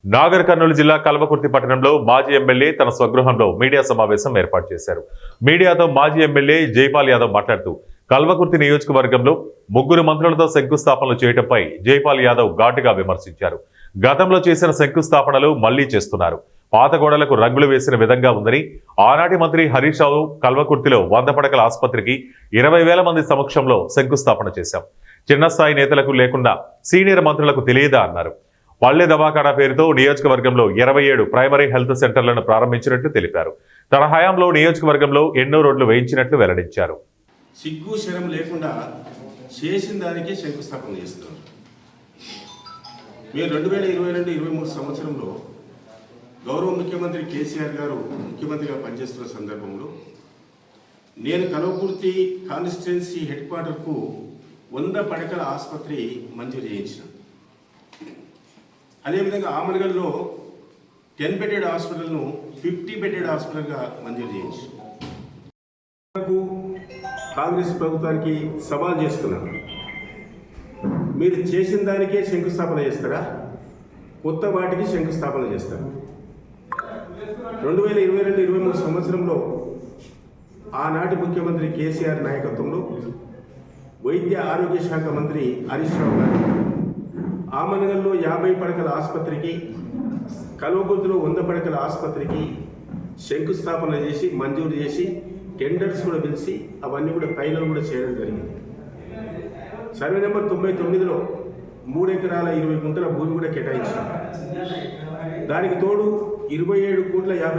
నాగర్ కర్నూలు జిల్లా కల్వకుర్తి పట్టణంలో మాజీ ఎమ్మెల్యే తన స్వగృహంలో మీడియా సమావేశం ఏర్పాటు చేశారు. మీడియాతో మాజీ ఎమ్మెల్యే జైపాల్ యాదవ్ మాట్లాడుతూ కల్వకుర్తి నియోజకవర్గంలో 3 మంత్రులతో శంకుస్థాపనలు చేయడంపై జైపాల్ యాదవ్ ఘాటుగా విమర్శించారు. గతంలో చేసిన శంకుస్థాపనలు మళ్లీ చేస్తున్నారు. పాత గోడలకు రంగులు వేసిన విధంగా ఉందని, ఆనాటి మంత్రి హరీష్ రావు కల్వకుర్తిలో 100 పడకల ఆసుపత్రికి 20,000 మంది సమక్షంలో శంకుస్థాపన చేశాం. చిన్న స్థాయి నేతలకు లేకుండా సీనియర్ మంత్రులకు తెలియదా అన్నారు. పల్లె దవాఖానా పేరుతో నియోజకవర్గంలో 27 ప్రైమరీ హెల్త్ సెంటర్లను ప్రారంభించినట్లు తెలిపారు. తన హయాంలో నియోజకవర్గంలో ఎన్నో రోడ్లు వేయించినట్లు వెల్లడించారు. సిగ్గు శరం లేకుండా చేసిన దానికే శంకుస్థాపన చేస్తున్నారు. మీరు 2022-23 సంవత్సరంలో గౌరవ ముఖ్యమంత్రి కేసీఆర్ గారు ముఖ్యమంత్రిగా పనిచేస్తున్న సందర్భంలో నేను కల్వకుర్తి కాన్స్టిట్యున్సీ హెడ్ క్వార్టర్కు 100 పడకల ఆసుపత్రి మంజూరు చేయించిన. అదేవిధంగా ఆమనగల్లో 10 బెడెడ్ హాస్పిటల్ను 50 బెడెడ్ హాస్పిటల్గా మంజూరు చేయించి కాంగ్రెస్ ప్రభుత్వానికి సవాల్ చేస్తున్నారు. మీరు చేసిన దానికే శంకుస్థాపన చేస్తారా? కొత్త వాటికి శంకుస్థాపన చేస్తారు. 2022-23 సంవత్సరంలో ఆనాటి ముఖ్యమంత్రి కేసీఆర్ నాయకత్వంలో వైద్య ఆరోగ్య శాఖ మంత్రి హరీష్ రావు గారు ఆమనగల్లో 50 పడకల ఆసుపత్రికి, కల్వకుర్తిలో 100 పడకల ఆసుపత్రికి శంకుస్థాపన చేసి మంజూరు చేసి టెండర్స్ కూడా పిలిచి అవన్నీ కూడా ఫైనల్ కూడా చేయడం జరిగింది. సర్వే నెంబర్ 99లో 3 ఎకరాల 20 గుంటల భూమి కూడా కేటాయించారు. దానికి తోడు 27,50,00,000